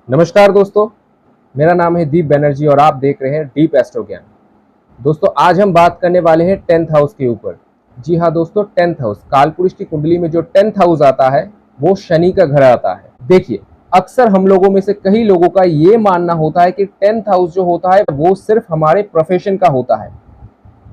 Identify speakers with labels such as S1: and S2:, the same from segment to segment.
S1: नमस्कार दोस्तों, मेरा नाम है दीप बनर्जी और आप देख रहे हैं डीप एस्ट्रो ज्ञान। दोस्तों, आज हम बात करने वाले हैं 10th हाउस के ऊपर। जी हाँ दोस्तों, 10th हाउस कालपुरुष की कुंडली में जो 10th हाउस आता है वो शनि का घर आता है। देखिए, अक्सर हम लोगों में से कई लोगों का ये मानना होता है कि 10th हाउस जो होता है वो सिर्फ हमारे प्रोफेशन का होता है।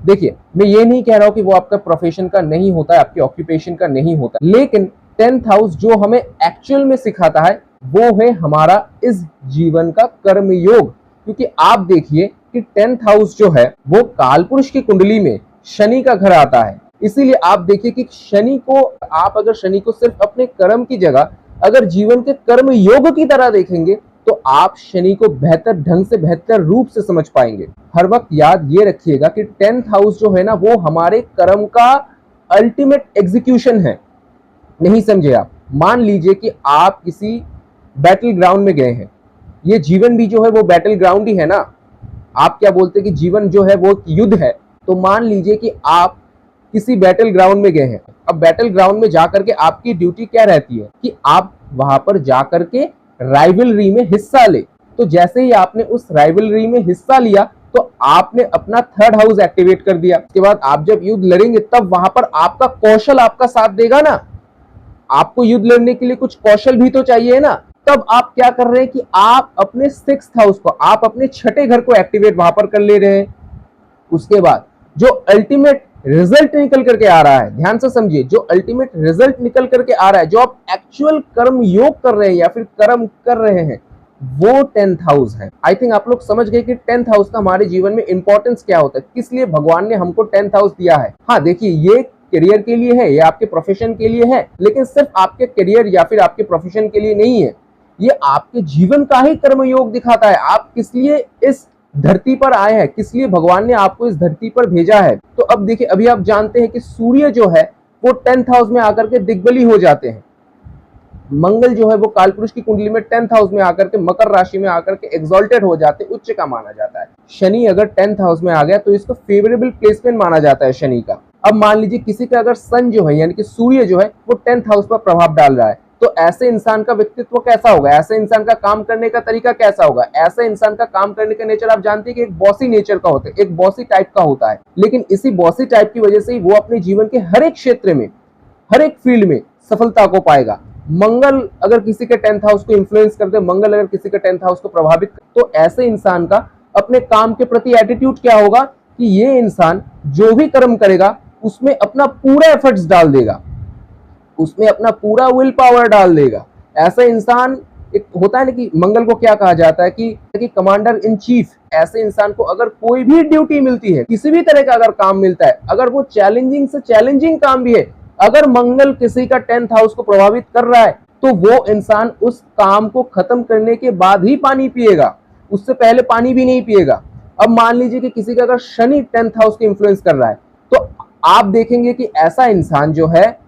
S1: देखिए, मैं ये नहीं कह रहा हूँ कि वो आपका प्रोफेशन का नहीं होता है, आपके ऑक्यूपेशन का नहीं होता, लेकिन 10th हाउस जो हमें एक्चुअल में सिखाता है वो है हमारा इस जीवन का कर्म योग। क्योंकि आप देखिए कि 10th हाउस जो है वो कालपुरुष की कुंडली में शनि का घर आता है। इसीलिए आप देखिए कि अगर शनि को सिर्फ अपने कर्म की जगह अगर जीवन के कर्म योग की तरह देखेंगे तो आप शनि को बेहतर ढंग से, बेहतर रूप से समझ पाएंगे। हर वक्त याद ये रखिएगा कि 10th हाउस जो है ना वो हमारे कर्म का अल्टीमेट एग्जीक्यूशन है। नहीं समझे आप? मान लीजिए कि आप किसी बैटल ग्राउंड में गए हैं। ये जीवन भी जो है वो बैटल ग्राउंड ही है ना। आप क्या बोलते हैं कि जीवन जो है वो युद्ध है। तो मान लीजिए कि आप किसी बैटल ग्राउंड में गए हैं। अब बैटल ग्राउंड में जाकर के आपकी ड्यूटी क्या रहती है कि आप वहां पर जाकर के राइवलरी में हिस्सा ले। तो जैसे ही आपने उस राइवलरी में हिस्सा लिया तो आपने अपना 3rd हाउस एक्टिवेट कर दिया। उसके बाद आप जब युद्ध लड़ेंगे तब वहां पर आपका कौशल आपका साथ देगा ना। आपको युद्ध लड़ने के लिए कुछ कौशल भी तो चाहिए ना। तब आप क्या कर रहे हैं कि आप अपने 6th हाउस को, आप अपने छठे घर को एक्टिवेट वहां पर कर ले रहे हैं। उसके बाद जो अल्टीमेट रिजल्ट निकल करके आ रहा है, ध्यान से समझिए, जो अल्टीमेट रिजल्ट निकल करके आ रहा है, जो आप एक्चुअल कर्म योग कर रहे हैं या फिर कर्म कर रहे हैं, वो 10th हाउस है। आई थिंक आप लोग समझ गए कि 10th हाउस का हमारे जीवन में इंपॉर्टेंस क्या होता है, किस लिए भगवान ने हमको 10th हाउस दिया है। हाँ देखिए, ये करियर के लिए है, ये आपके प्रोफेशन के लिए है, लेकिन सिर्फ आपके करियर या फिर आपके प्रोफेशन के लिए नहीं है। ये आपके जीवन का ही कर्म योग दिखाता है। आप किस लिए इस धरती पर आए हैं, किस लिए भगवान ने आपको इस धरती पर भेजा है। तो अब देखिए, अभी आप जानते हैं कि सूर्य जो है वो 10th हाउस में आकर के दिग्बली हो जाते हैं। मंगल जो है वो कालपुरुष की कुंडली में 10th हाउस में आकर के मकर राशि में आकर के एक्सॉल्टेड हो जाते, उच्च का माना जाता है। शनि अगर 10th हाउस में आ गया तो इसको फेवरेबल प्लेसमेंट माना जाता है शनि का। अब मान लीजिए किसी का अगर सन जो है यानी कि सूर्य जो है वो 10th हाउस पर प्रभाव डाल रहा है, तो ऐसे इंसान का व्यक्तित्व कैसा होगा, ऐसे इंसान का काम करने का तरीका कैसा होगा। ऐसे इंसान का काम करने का नेचर आप जानते हैं कि एक बॉसी नेचर का होता है, एक बॉसी टाइप का होता है। लेकिन इसी बॉसी टाइप की वजह से ही वो अपने जीवन के हर एक क्षेत्र में, हर एक फील्ड में सफलता को पाएगा। मंगल अगर किसी के 10th हाउस को इन्फ्लुएंस करते, मंगल अगर किसी के 10th हाउस को प्रभावित कर, तो ऐसे इंसान का अपने काम के प्रति एटीट्यूड क्या होगा कि ये इंसान जो भी कर्म करेगा उसमें अपना पूरा एफर्ट्स डाल देगा, उसमें अपना पूरा विल पावर डाल देगा। ऐसा इंसान, एक होता है ना कि मंगल को क्या कहा जाता है कि कमांडर इन चीफ। ऐसे इंसान को अगर कोई भी ड्यूटी मिलती है, किसी भी तरह का अगर काम मिलता है, अगर वो चैलेंजिंग से चैलेंजिंग काम भी है, अगर मंगल किसी का 10th हाउस को प्रभावित कर रहा है तो वो इंसान उस काम को खत्म करने के बाद ही पानी पिएगा, उससे पहले पानी भी नहीं पिएगा। अब मान लीजिए कि किसी का अगर शनि 10th हाउस को इन्फ्लुएंस कर रहा है तो आप देखेंगे कि ऐसा इंसान जो है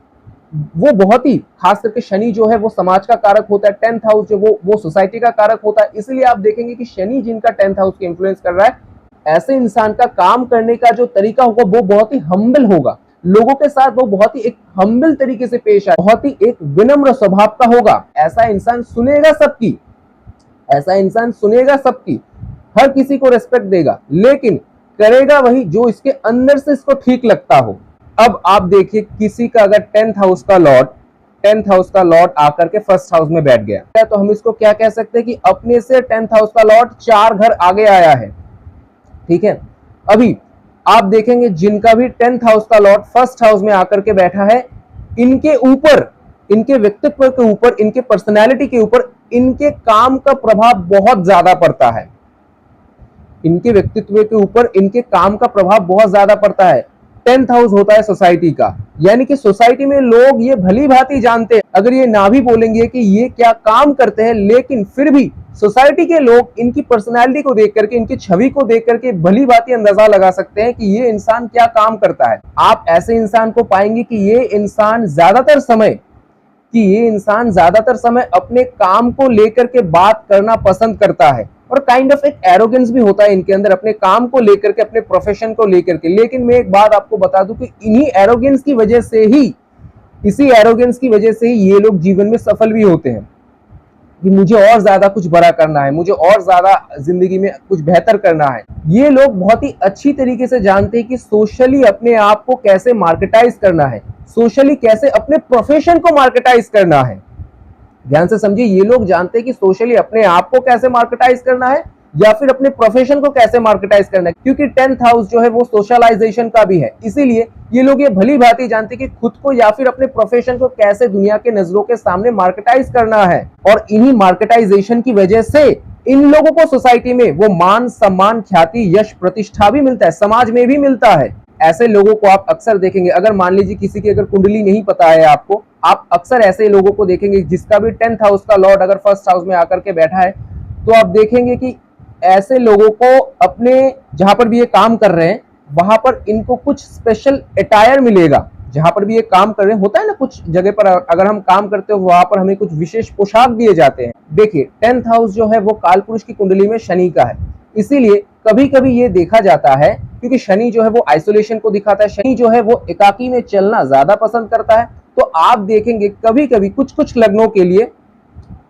S1: वो बहुत ही, खास करके शनि जो है वो समाज का कारक होता है, 10th हाउस जो वो सोसाइटी का कारक होता है। इसलिए आप देखेंगे कि शनि जिनका 10th हाउस को इन्फ्लुएंस कर रहा है, ऐसे इंसान का काम करने का जो तरीका होगा वो बहुत ही हम्बल होगा। लोगों के साथ वो बहुत ही एक हम्बल तरीके से पेश आए, बहुत ही एक विनम्र स्वभाव का होगा। ऐसा इंसान सुनेगा सबकी, ऐसा इंसान सुनेगा सबकी, हर किसी को रेस्पेक्ट देगा, लेकिन करेगा वही जो इसके अंदर से इसको ठीक लगता हो। अब आप देखिए, किसी का अगर 10th हाउस का लॉर्ड आकर के 1st हाउस में बैठ गया तो हम इसको क्या कह सकते हैं कि अपने से 10th हाउस का लॉर्ड 4 घर आगे आया है। ठीक है, अभी आप देखेंगे जिनका भी 10th हाउस का लॉर्ड 1st हाउस में आकर के बैठा है, इनके ऊपर, इनके व्यक्तित्व के ऊपर, इनके पर्सनैलिटी के ऊपर, इनके काम का प्रभाव बहुत ज्यादा पड़ता है। इनके व्यक्तित्व के ऊपर इनके काम का प्रभाव बहुत ज्यादा पड़ता है। 10th हाउस होता है सोसाइटी का, यानी कि सोसाइटी में लोग ये भली भांति जानते हैं, अगर ये ना भी बोलेंगे कि ये क्या काम करते हैं, लेकिन फिर भी सोसाइटी के लोग इनकी पर्सनैलिटी को देख करके, इनकी छवि को देख करके भली भांति अंदाजा लगा सकते हैं कि ये इंसान क्या काम करता है। आप ऐसे इंसान को पाएंगे कि ये इंसान ज्यादातर समय अपने काम को लेकर के बात करना पसंद करता है, और काइंड ऑफ एक एरोगेंस भी होता है इनके अंदर अपने काम को लेकर के, अपने प्रोफेशन को लेकर के। लेकिन मैं एक बात आपको बता दूं कि इसी एरोगेंस की वजह से ही ये लोग जीवन में सफल भी होते हैं। कि मुझे और ज्यादा कुछ बड़ा करना है, मुझे और ज्यादा जिंदगी में कुछ बेहतर करना है। ये लोग बहुत ही अच्छी तरीके से जानते हैं कि सोशली अपने आप को कैसे मार्केटाइज करना है, सोशली कैसे अपने प्रोफेशन को मार्केटाइज करना है। ध्यान से समझिए, ये लोग जानते हैं कि सोशली अपने आप को कैसे मार्केटाइज करना है या फिर अपने प्रोफेशन को कैसे मार्केटाइज करना है, क्योंकि 10th हाउस जो है वो सोशलाइजेशन का भी है। इसीलिए ये लोग ये भली भांति जानते हैं कि खुद को या फिर अपने प्रोफेशन को कैसे दुनिया के नजरों के सामने मार्केटाइज करना है। और इन्हीं मार्केटाइजेशन की वजह से इन लोगों को सोसाइटी में वो मान, सम्मान, ख्याति, यश, प्रतिष्ठा भी मिलता है, समाज में भी मिलता है। ऐसे लोगों को आप अक्सर देखेंगे, अगर मान लीजिए किसी की अगर कुंडली नहीं पता है आपको, आप अक्सर ऐसे लोगों को देखेंगे जिसका भी 10th हाउस का लॉर्ड अगर 1st हाउस में आकर के बैठा है, तो आप देखेंगे कि ऐसे लोगों को अपने जहां पर भी ये काम कर रहे हैं वहां पर इनको कुछ स्पेशल अटायर मिलेगा। जहां पर भी ये काम कर रहे हैं, होता है ना कुछ जगह पर अगर हम काम करते हो वहां पर हमें कुछ विशेष पोशाक दिए जाते हैं। देखिए 10th हाउस जो है वो काल पुरुष की कुंडली में शनि का है, इसीलिए कभी कभी ये देखा जाता है, क्योंकि शनि जो है वो आइसोलेशन को दिखाता है, शनि जो है वो एकाकी में चलना ज्यादा पसंद करता है। तो आप देखेंगे कभी कभी कुछ कुछ लग्नों के लिए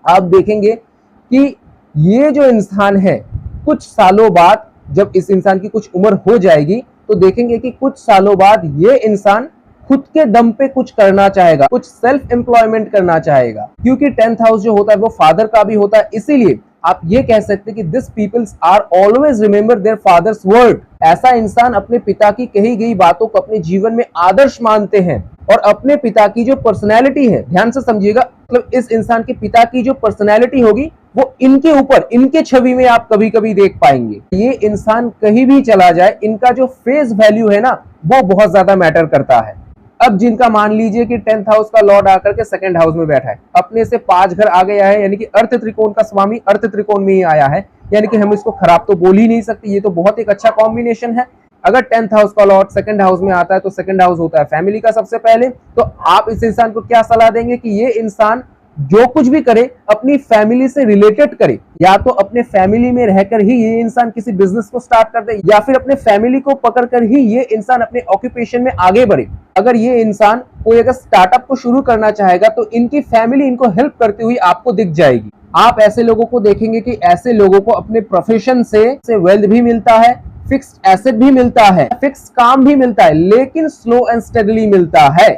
S1: आप देखेंगे कि ये जो इंसान है कुछ सालों बाद, जब इस इंसान की कुछ उम्र हो जाएगी, तो देखेंगे कि कुछ सालों बाद ये इंसान खुद के दम पे कुछ करना चाहेगा, कुछ सेल्फ एम्प्लॉयमेंट करना चाहेगा, क्योंकि 10th हाउस जो होता है वो फादर का भी होता है। इसीलिए आप ये कह सकते हैं कि this peoples are always remember their fathers word. ऐसा इंसान अपने पिता की कही गई बातों को अपने जीवन में आदर्श मानते हैं, और अपने पिता की जो पर्सनैलिटी है, ध्यान से समझिएगा, मतलब इस इंसान के पिता की जो पर्सनैलिटी होगी वो इनके ऊपर, इनके छवि में आप कभी कभी देख पाएंगे। ये इंसान कहीं भी चला जाए, इनका जो फेस वैल्यू है ना वो बहुत ज्यादा मैटर करता है। अब जिनका मान लीजिए कि 10th हाउस का लॉर्ड आकर के 2nd हाउस में बैठा है, अपने से 5 घर आ गया है, यानी कि अर्थ त्रिकोण का स्वामी अर्थ त्रिकोण में ही आया है, यानी कि हम इसको खराब तो बोल ही नहीं सकते, ये तो बहुत एक अच्छा कॉम्बिनेशन है। अगर 10th हाउस का लॉर्ड 2nd हाउस में आता है तो 2nd हाउस होता है फैमिली का सबसे पहले। तो आप इस इंसान को क्या सलाह देंगे कि ये इंसान जो कुछ भी करे अपनी फैमिली से रिलेटेड करे, या तो अपने फैमिली में रहकर ही ये इंसान किसी बिजनेस को स्टार्ट कर दे, या फिर अपने फैमिली को पकड़कर ही ये इंसान अपने ऑक्यूपेशन में आगे बढ़े। अगर ये इंसान कोई अगर स्टार्टअप को शुरू करना चाहेगा तो इनकी फैमिली इनको हेल्प करती हुई आपको दिख जाएगी। आप ऐसे लोगों को देखेंगे कि ऐसे लोगों को अपने प्रोफेशन से वेल्थ भी मिलता है, फिक्स्ड एसेट भी मिलता है, फिक्स्ड काम भी मिलता है, लेकिन स्लो एंड स्टेडली मिलता है,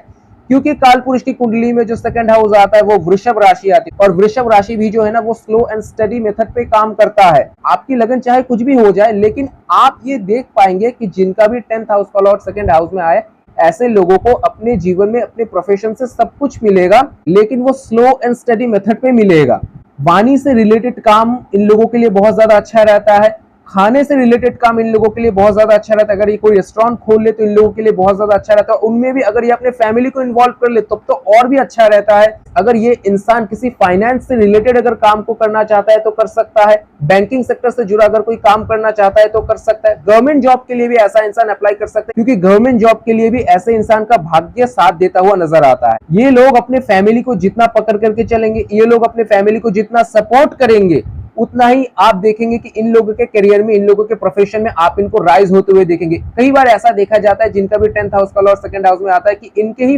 S1: क्योंकि काल पुरुष की कुंडली में जो 2nd हाउस आता है वो वृषभ राशि आती है, और वृषभ राशि भी जो है ना वो स्लो एंड स्टडी मेथड पे काम करता है। आपकी लगन चाहे कुछ भी हो जाए, लेकिन आप ये देख पाएंगे कि जिनका भी 10th हाउस का लॉर्ड 2nd हाउस में आए, ऐसे लोगों को अपने जीवन में अपने प्रोफेशन से सब कुछ मिलेगा, लेकिन वो स्लो एंड स्टडी मेथड पे मिलेगा। वाणी से रिलेटेड काम इन लोगों के लिए बहुत ज्यादा अच्छा रहता है, खाने से रिलेटेड काम इन लोगों के लिए बहुत ज्यादा अच्छा रहता है। अगर ये कोई रेस्टोरेंट खोल ले तो इन लोगों के लिए बहुत ज्यादा अच्छा रहता है, उनमें भी अगर ये अपने फैमिली को इन्वॉल्व कर ले तब तो और भी अच्छा रहता है। अगर ये इंसान किसी फाइनेंस से रिलेटेड अगर काम को करना चाहता है तो कर सकता है, बैंकिंग सेक्टर से जुड़ा अगर कोई काम करना चाहता है तो कर सकता है, गवर्नमेंट जॉब के लिए भी ऐसा इंसान अप्लाई कर सकता है, क्योंकि गवर्नमेंट जॉब के लिए भी ऐसे इंसान का भाग्य साथ देता हुआ नजर आता है। ये लोग अपने फैमिली को जितना पकड़ करके चलेंगे, ये लोग अपने फैमिली को जितना सपोर्ट करेंगे, उतना ही आप देखेंगे कि इन लोगों के करियर में, इन लोगों के प्रोफेशन में आप इनको राइज होते हुए देखेंगे। कई बार ऐसा देखा जाता है जिनका भी 10th हाउस का लॉर्ड 2nd हाउस में आता है कि इनके ही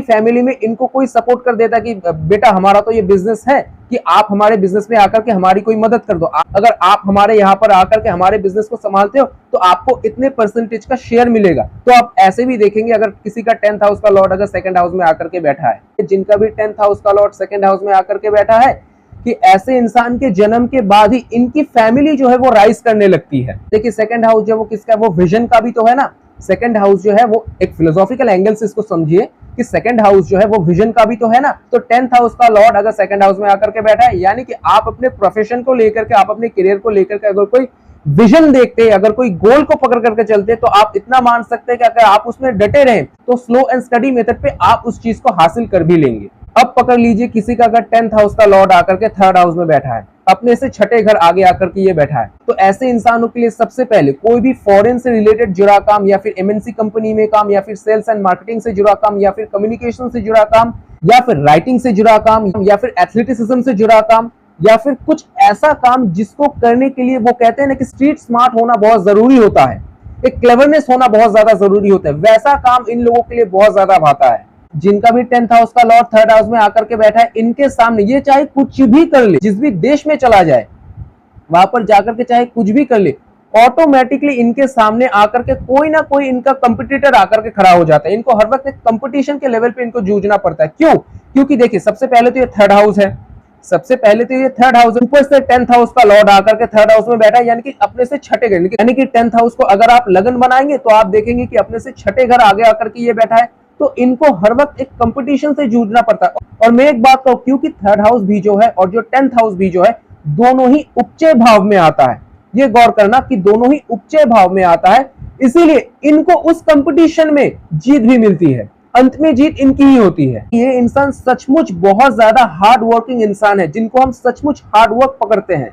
S1: फैमिली में इनको कोई सपोर्ट कर देता है कि बेटा हमारा तो ये बिजनेस है कि आप हमारे बिजनेस में आकर के हमारी कोई मदद कर दो, अगर आप हमारे यहाँ पर आकर के हमारे बिजनेस को संभालते हो तो आपको इतने परसेंटेज का शेयर मिलेगा। तो आप ऐसे भी देखेंगे अगर किसी का 10th हाउस का लॉर्ड अगर 2nd हाउस में आकर के बैठा है, जिनका भी 10th हाउस का लॉर्ड 2nd हाउस में आकर के बैठा है, कि ऐसे इंसान के जन्म के बाद ही इनकी फैमिली जो है वो राइज करने लगती है। देखिए 2nd हाउस जो वो किसका है, वो विजन का भी तो है ना। 2nd हाउस जो है वो एक फिलोसॉफिकल एंगल से इसको समझिए कि 2nd हाउस जो है वो विजन का भी तो है ना। तो 10th हाउस का लॉर्ड अगर 2nd हाउस में आकर के बैठा है, यानी कि आप अपने प्रोफेशन को लेकर के, आप अपने करियर को लेकर के अगर कोई विजन देखते, अगर कोई गोल को पकड़ करके चलते, तो आप इतना मान सकते हैं कि अगर आप उसमें डटे रहें तो स्लो एंड स्टडी मेथड पे आप उस चीज को हासिल कर भी लेंगे। अब पकड़ लीजिए किसी का अगर 10th हाउस का लॉर्ड आकर के 3rd हाउस में बैठा है, अपने से 6ठे घर आगे आकर के ये बैठा है, तो ऐसे इंसानों के लिए सबसे पहले कोई भी फॉरेन से रिलेटेड जुड़ा काम, या फिर एमएनसी कंपनी में काम, या फिर सेल्स एंड मार्केटिंग से जुड़ा काम, या फिर कम्युनिकेशन से जुड़ा काम, या फिर राइटिंग से जुड़ा काम, या फिर एथलेटिसिज्म से जुड़ा काम, या फिर कुछ ऐसा काम जिसको करने के लिए वो कहते हैं ना कि स्ट्रीट स्मार्ट होना बहुत जरूरी होता है, एक क्लेवरनेस होना बहुत ज्यादा जरूरी होता है, वैसा काम इन लोगों के लिए बहुत ज्यादा भाता है। जिनका भी 10th हाउस का लॉर्ड 3rd हाउस में आकर के बैठा है, इनके सामने ये चाहे कुछ भी कर ले, जिस भी देश में चला जाए वहां पर जाकर के चाहे कुछ भी कर ले, ऑटोमेटिकली इनके सामने आकर के कोई ना कोई इनका कंपटीटर आकर के खड़ा हो जाता है। इनको हर वक्त एक कंपटीशन के लेवल पे इनको जूझना पड़ता है। क्यों? क्योंकि देखिए, सबसे पहले तो ये 3rd हाउस है, सबसे पहले तो ये 3rd हाउस, ऊपर से 10th हाउस का लॉर्ड आकर के 3rd हाउस में बैठा है, यानी कि अपने से छठे घर, यानी कि 10th हाउस को अगर आप लगन बनाएंगे तो आप देखेंगे कि अपने से छठे घर आगे आकर के ये बैठा है। तो इनको हर वक्त एक कंपटीशन से जूझना पड़ता है। और मैं एक बात कहूं, क्योंकि 3rd हाउस भी जो है और जो 10th हाउस भी जो है, दोनों ही उपचय भाव में आता है। ये गौर करना कि दोनों ही उपचय भाव में आता है, इसीलिए इनको उस कंपटीशन में जीत भी मिलती है, अंत में जीत इनकी ही होती है। ये इंसान सचमुच बहुत ज्यादा हार्ड वर्किंग इंसान है, जिनको हम सचमुच हार्ड वर्क पकड़ते हैं,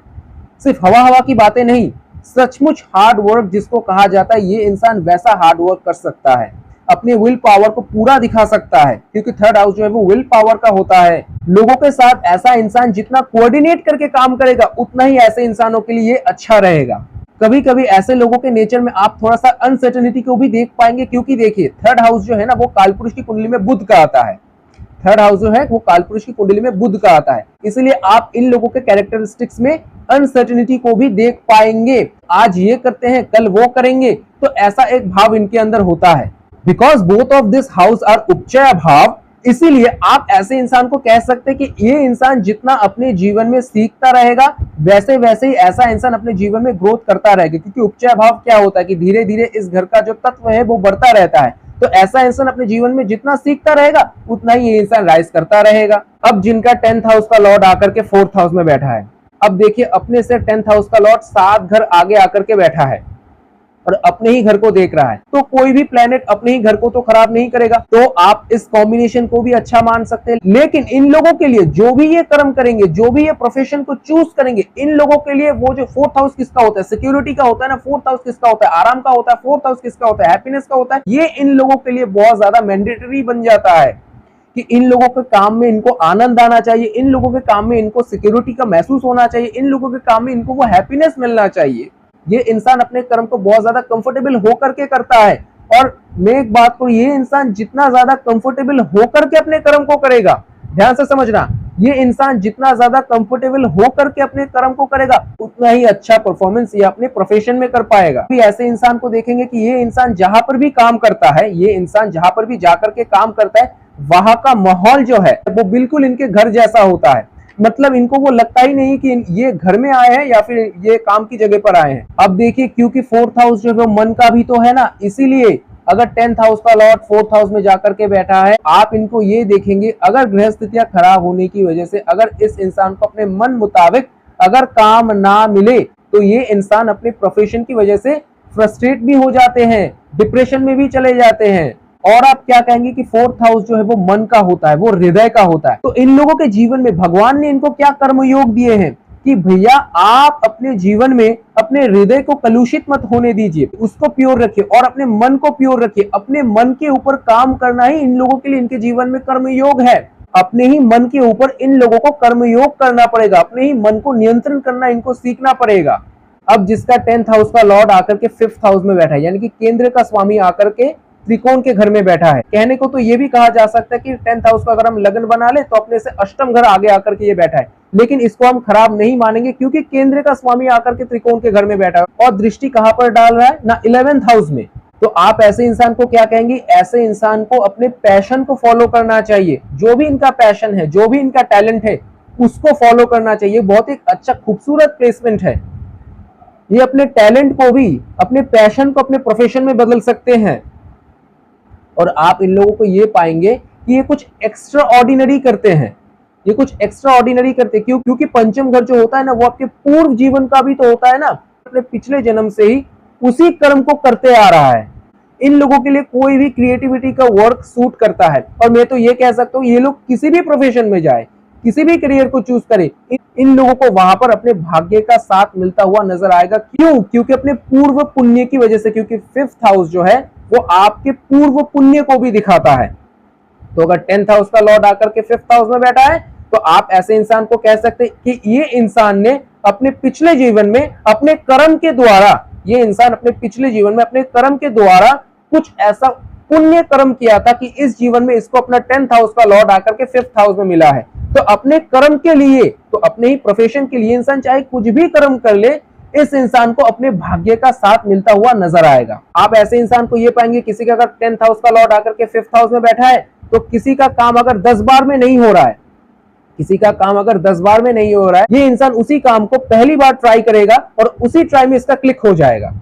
S1: सिर्फ हवा हवा की बातें नहीं, सचमुच हार्ड वर्क जिसको कहा जाता है, ये इंसान वैसा हार्ड वर्क कर सकता है, अपने विल पावर को पूरा दिखा सकता है, क्योंकि 3rd हाउस जो है वो विल पावर का होता है। लोगों के साथ ऐसा इंसान जितना कोऑर्डिनेट करके काम करेगा, उतना ही ऐसे इंसानों के लिए अच्छा रहेगा। कभी कभी ऐसे लोगों के नेचर में आप थोड़ा सा अनसर्टेनिटी को भी देख पाएंगे, क्योंकि देखिए 3rd हाउस जो है ना, वो कालपुरुष की कुंडली में बुध का आता है। 3rd हाउस जो है वो कालपुरुष की कुंडली में बुध का आता है, इसलिए आप इन लोगों के कैरेक्टरिस्टिक्स में अनसर्टेनिटी को भी देख पाएंगे। आज ये करते हैं, कल वो करेंगे, तो ऐसा एक भाव इनके अंदर होता है। Because both of this house are उपचय भाव, इसीलिए आप ऐसे इंसान को कह सकते हैं कि ये इंसान जितना अपने जीवन में सीखता रहेगा, वैसे वैसे ही ऐसा इंसान अपने जीवन में ग्रोथ करता रहेगा। क्योंकि उपचय भाव क्या होता है कि धीरे धीरे इस घर का जो तत्व है वो बढ़ता रहता है। तो ऐसा इंसान अपने जीवन में जितना सीखता रहेगा, उतना ही ये इंसान राइज करता रहेगा। अब जिनका 10th हाउस का लॉर्ड आकर के 4th हाउस में बैठा है, अब देखिए अपने से 10th हाउस का लॉर्ड 7 घर आगे आकर के बैठा है और अपने ही घर को देख रहा है, तो कोई भी प्लेनेट अपने ही घर को तो खराब नहीं करेगा। तो आप इस कॉम्बिनेशन को भी अच्छा मान सकते हैं। लेकिन इन लोगों के लिए जो भी ये कर्म करेंगे, जो भी ये प्रोफेशन को चूज करेंगे, इन लोगों के लिए वो जो 4th हाउस किसका होता है, सिक्योरिटी का होता है ना, 4th हाउस किसका होता है, आराम का होता है, 4th हाउस किसका होता है, हैप्पीनेस का होता है। ये इन लोगों के लिए बहुत ज्यादा मैंडेटरी बन जाता है कि इन लोगों के काम में इनको आनंद आना चाहिए, इन लोगों के काम में इनको सिक्योरिटी का महसूस होना चाहिए, इन लोगों के काम में इनको वो हैप्पीनेस मिलना चाहिए। ये इंसान अपने कर्म को बहुत ज्यादा कंफर्टेबल होकर के करता है। और मैं एक बात करूं, ये इंसान जितना ज्यादा कंफर्टेबल होकर के अपने कर्म को करेगा, ध्यान से समझना, ये इंसान जितना ज्यादा कंफर्टेबल होकर के अपने कर्म को करेगा, उतना ही अच्छा परफॉर्मेंस ये अपने प्रोफेशन में कर पाएगा। भी ऐसे इंसान को देखेंगे कि ये इंसान जहां पर भी काम करता है, ये इंसान जहां पर भी जाकर के काम करता है, वहां का माहौल जो है वो बिल्कुल इनके घर जैसा होता है। मतलब इनको वो लगता ही नहीं कि ये घर में आए हैं या फिर ये काम की जगह पर आए हैं। अब देखिए, क्योंकि 4th हाउस जो है वो मन का भी तो है ना, इसीलिए अगर 10th हाउस का लॉर्ड 4th हाउस में जाकर के बैठा है, आप इनको ये देखेंगे, अगर ग्रह स्थितियां खराब होने की वजह से अगर इस इंसान को अपने मन मुताबिक अगर काम ना मिले, तो ये इंसान अपने प्रोफेशन की वजह से फ्रस्ट्रेट भी हो जाते हैं, डिप्रेशन में भी चले जाते हैं। और आप क्या कहेंगे कि 4th हाउस जो है वो मन का होता है, वो हृदय का होता है। तो इन लोगों के जीवन में भगवान ने इनको क्या कर्म योग दिए हैं कि भैया आप अपने जीवन में अपने हृदय को कलुषित मत होने दीजिए, उसको प्योर रखिए और अपने मन को प्योर रखिए। अपने मन के ऊपर काम करना ही इन लोगों के लिए इनके जीवन में कर्म योग है। अपने ही मन के ऊपर इन लोगों को कर्म योग करना पड़ेगा, अपने ही मन को नियंत्रण करना इनको सीखना पड़ेगा। अब जिसका 10th हाउस का लॉर्ड आकर के 5th हाउस में बैठा है, यानी कि केंद्र का स्वामी आकर के त्रिकोण के घर में बैठा है, कहने को तो ये भी कहा जा सकता है कि 10th हाउस का अगर हम लगन बना ले तो अपने से अष्टम घर आगे आकर के ये बैठा है। लेकिन इसको हम खराब नहीं मानेंगे, क्योंकि केंद्र का स्वामी आकर के त्रिकोण के घर में बैठा है और दृष्टि कहां पर डाल रहा है ना, 11th हाउस में। तो आप ऐसे इंसान को क्या कहेंगे, ऐसे इंसान को अपने पैशन को फॉलो करना चाहिए। जो भी इनका पैशन है, जो भी इनका टैलेंट है, उसको फॉलो करना चाहिए। बहुत ही अच्छा खूबसूरत प्लेसमेंट है। ये अपने टैलेंट को भी, अपने पैशन को अपने प्रोफेशन में बदल सकते हैं। और आप इन लोगों को ये पाएंगे कि ये कुछ एक्स्ट्रा ऑर्डिनरी करते हैं, ये कुछ एक्स्ट्रा ऑर्डिनरी करते हैं। क्यों? क्योंकि पंचम घर जो होता है ना, वो आपके पूर्व जीवन का भी तो होता है ना, अपने पिछले जन्म से ही उसी कर्म को करते आ रहा है। इन लोगों के लिए कोई भी क्रिएटिविटी का वर्क सूट करता है। और मैं तो ये कह सकता हूँ, ये लोग किसी भी प्रोफेशन में जाए, किसी भी करियर को चूज करे, इन लोगों को वहां पर अपने भाग्य का साथ मिलता हुआ नजर आएगा। क्यों? क्योंकि अपने पूर्व पुण्य की वजह से, क्योंकि 5th हाउस जो है वो आपके पूर्व पुण्य को भी दिखाता है। तो अगर 10th हाउस का लॉर्ड आकर के 5th हाउस में बैठा है, तो आप ऐसे इंसान को कह सकते हैं कि ये इंसान ने अपने पिछले जीवन में अपने कर्म के द्वारा, ये इंसान अपने पिछले जीवन में अपने कर्म के द्वारा कुछ ऐसा पुण्य कर्म किया था कि इस जीवन में इसको अपना 10th हाउस का लॉर्ड आकर के 5th हाउस में मिला है, तो अपने कर्म के लिए, तो अपने ही प्रोफेशन के लिए इंसान चाहे कुछ भी कर्म कर ले, इस इंसान को अपने भाग्य का साथ मिलता हुआ नजर आएगा। आप ऐसे इंसान को ये पाएंगे, किसी का अगर 10th हाउस का लॉर्ड आकर के 5th हाउस में बैठा है, तो किसी का काम अगर 10 बार में नहीं हो रहा है, किसी का काम अगर 10 बार में नहीं हो रहा है, ये इंसान उसी काम को पहली बार ट्राई करेगा और उसी ट्राई में इसका क्लिक हो जाएगा।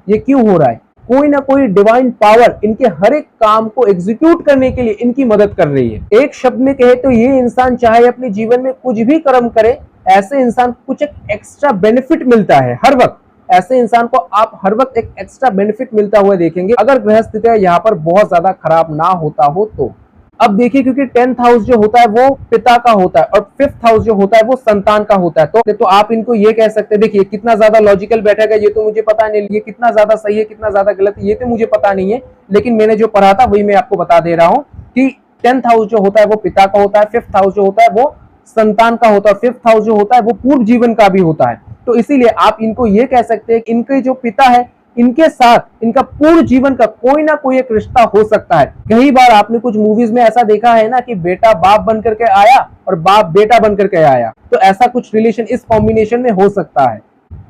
S1: ये क्यों हो रहा है? कोई ना कोई डिवाइन पावर इनके हर एक काम को एग्जीक्यूट करने के लिए इनकी मदद कर रही है। एक शब्द में कहे तो ये इंसान चाहे अपने जीवन में कुछ भी कर्म करे, ऐसे इंसान को कुछ एक एक्स्ट्रा बेनिफिट मिलता है हर वक्त। ऐसे इंसान को आप हर वक्त एक एक्स्ट्रा बेनिफिट मिलता हुआ देखेंगे, अगर ग्रह स्थितियां यहाँ पर बहुत ज्यादा खराब ना होता हो तो। अब देखिए, क्योंकि 10th हाउस जो होता है वो पिता का होता है और 5th हाउस जो होता है वो संतान का होता है, तो आप इनको ये कह सकते हैं, देखिए कितना ज्यादा लॉजिकल बैठेगा ये तो मुझे पता नहीं, ये कितना ज्यादा सही है कितना ज्यादा गलत है ये तो मुझे पता नहीं है, लेकिन मैंने जो पढ़ा था वही मैं आपको बता दे रहा हूं कि 10th हाउस जो होता है वो पिता का होता है, 5th हाउस जो होता है वो संतान का होता है, 5th हाउस जो होता है वो पूर्व जीवन का भी होता है। तो इसीलिए आप इनको ये कह सकते हैं कि इनके जो पिता है, इनके साथ इनका पूर्ण जीवन का कोई ना कोई एक रिश्ता हो सकता है। कई बार आपने कुछ मूवीज में ऐसा देखा है ना कि बेटा बाप बन करके आया और बाप बेटा बन करके आया, तो ऐसा कुछ रिलेशन इस कॉम्बिनेशन में हो सकता है।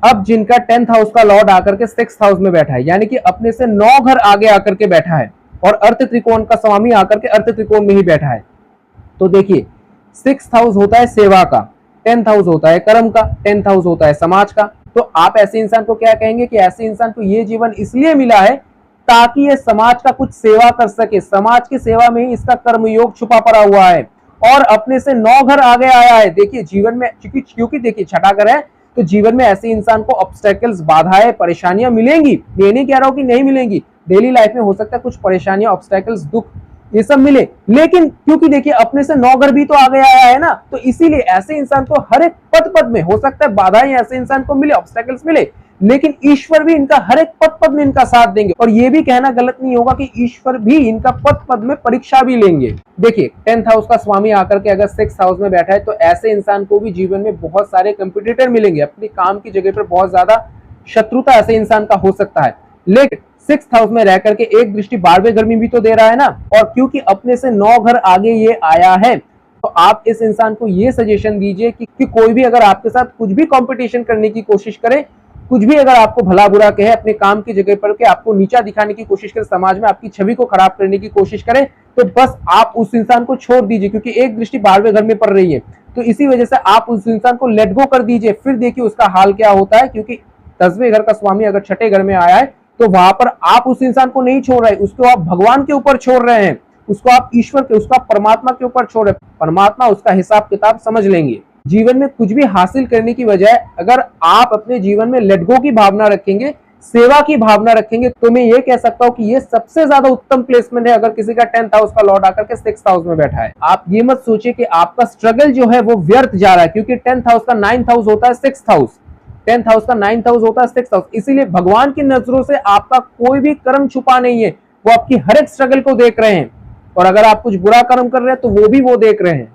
S1: अब जिनका 10th हाउस का लॉर्ड आकर के 6th हाउस में बैठा है, यानी कि अपने से 9 घर आगे आकर के बैठा है और अर्थ त्रिकोण का स्वामी आकर के अर्थ त्रिकोण में ही बैठा है, तो देखिए 6th हाउस होता है सेवा का, 10th हाउस होता है कर्म का, 10th हाउस होता है समाज का। तो आप ऐसे इंसान को क्या कहेंगे कि ऐसे इंसान को ये जीवन इसलिए मिला है ताकि ये समाज का कुछ सेवा कर सके, समाज की सेवा में ही इसका कर्मयोग छुपा पड़ा हुआ है और अपने से 9 घर आगे आया है। देखिए जीवन में क्योंकि देखिए छठा घर है, तो जीवन में ऐसे इंसान को ऑब्स्टेकल्स, बाधाएं, परेशानियां मिलेंगी। ये नहीं कह रहा हूं कि नहीं मिलेंगी, डेली लाइफ में हो सकता है कुछ परेशानियां, ऑब्स्टेकल्स, दुख ये सब मिले, लेकिन क्योंकि देखिए अपने से 9 घर भी तो आगे आया है ना, तो इसीलिए ऐसे इंसान को हर एक पद पद में हो सकता है बाधाएं ऐसे इंसान को मिले, ऑब्स्टेकल्स मिले, लेकिन ईश्वर भी इनका हर एक पद पद में इनका साथ देंगे। और ये भी कहना गलत नहीं होगा कि ईश्वर भी इनका पद पद में परीक्षा भी लेंगे। देखिए 10th हाउस का स्वामी आकर के अगर 6th हाउस में बैठा है, तो ऐसे इंसान को भी जीवन में बहुत सारे कंपटीटर मिलेंगे, अपनी काम की जगह पर बहुत ज्यादा शत्रुता ऐसे इंसान का हो सकता है। लेकिन 6th हाउस में रह करके एक दृष्टि 12वें घर में भी तो दे रहा है ना, और क्योंकि अपने से 9 घर आगे ये आया है, तो आप इस इंसान को ये सजेशन दीजिए कि कोई भी अगर आपके साथ कुछ भी कंपटीशन करने की कोशिश करे, कुछ भी अगर आपको भला बुरा कहे, अपने काम की जगह पर के आपको नीचा दिखाने की कोशिश करे, समाज में आपकी छवि को खराब करने की कोशिश करे, तो बस आप उस इंसान को छोड़ दीजिए, क्योंकि एक दृष्टि 12वें घर में पड़ रही है, तो इसी वजह से आप उस इंसान को लेट गो कर दीजिए। फिर देखिए उसका हाल क्या होता है, क्योंकि 10वें घर का स्वामी अगर छठे घर में आया है, तो वहां पर आप उस इंसान को नहीं छोड़ रहे, उसको आप भगवान के ऊपर छोड़ रहे हैं, उसको आप ईश्वर के, उसका परमात्मा के ऊपर छोड़ रहे हैं। परमात्मा उसका हिसाब किताब समझ लेंगे। जीवन में कुछ भी हासिल करने की बजाय अगर आप अपने जीवन में लेट गो की भावना रखेंगे, सेवा की भावना रखेंगे, तो मैं ये कह सकता हूं कि ये सबसे ज्यादा उत्तम प्लेसमेंट है अगर किसी का 10th हाउस का लॉर्ड आकर के 6th हाउस में बैठा है। आप ये मत सोचिए कि आपका स्ट्रगल जो है वो व्यर्थ जा रहा है, क्योंकि 10th हाउस का 9th हाउस होता है 6th हाउस, 10th हाउस का 9th हाउस होता है 6th हाउस। इसीलिए भगवान की नजरों से आपका कोई भी कर्म छुपा नहीं है, वो आपकी हर एक स्ट्रगल को देख रहे हैं, और अगर आप कुछ बुरा कर्म कर रहे हैं तो वो भी वो देख रहे हैं।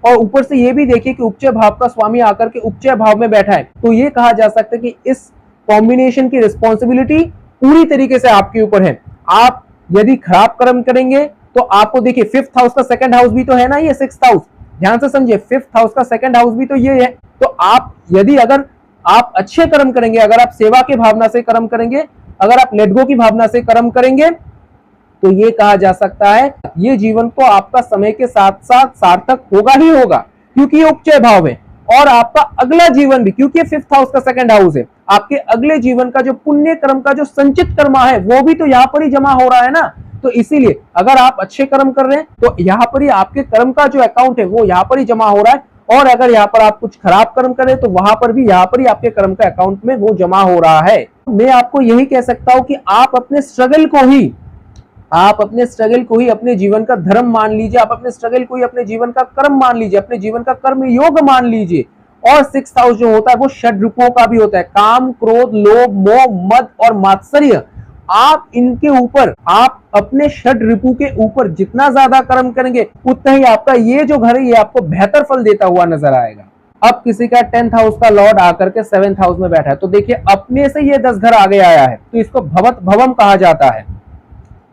S1: और ऊपर से ये भी देखिए कि उपचय भाव का स्वामी आकर के उपचय भाव में बैठा है, तो ये कहा जा सकता है कि इस कॉम्बिनेशन की रिस्पॉन्सिबिलिटी पूरी तरीके से आपके ऊपर है। आप यदि खराब कर्म करेंगे तो आपको देखिए 5th हाउस का 2nd हाउस भी तो है ना, ये 6th हाउस, ध्यान से समझिए 5th हाउस का 2nd हाउस भी तो ये है। तो आप यदि अगर आप अच्छे कर्म करेंगे, अगर आप सेवा की भावना से कर्म करेंगे, अगर आप लेट गो की भावना से कर्म करेंगे, तो ये कहा जा सकता है ये जीवन तो आपका समय के साथ साथ सार्थक होगा ही होगा, क्योंकि ये उपचय भाव है। और आपका अगला जीवन भी, क्योंकि 5th हाउस का 2nd हाउस है, आपके अगले जीवन का जो पुण्य कर्म का जो संचित कर्मा है वो भी तो यहाँ पर ही जमा हो रहा है ना। तो इसीलिए अगर आप अच्छे कर्म कर रहे हैं तो यहाँ पर ही आपके कर्म का जो अकाउंट है वो यहाँ पर ही जमा हो रहा है, और अगर यहाँ पर आप कुछ खराब कर्म करें तो वहां पर भी यहाँ पर ही आपके कर्म का अकाउंट में वो जमा हो रहा है। मैं आपको यही कह सकता हूं कि आप अपने स्ट्रगल को ही अपने जीवन का धर्म मान लीजिए, आप अपने स्ट्रगल को ही अपने जीवन का कर्म मान लीजिए, अपने जीवन का कर्म योग मान लीजिए। और 6th हाउस जो होता है वो षड रूपों का भी होता है, काम, क्रोध, लोभ, मोह, मद और मात्सर्य। आप इनके ऊपर, आप अपने षड रिपु के ऊपर जितना ज्यादा कर्म करेंगे उतना ही आपका ये जो घर है ये आपको बेहतर फल देता हुआ नजर आएगा। अब किसी का 10th हाउस का लॉर्ड आकर के 7th हाउस में बैठा है, तो देखिए अपने से ये 10 घर आगे आया है, तो इसको भवत भवम कहा जाता है।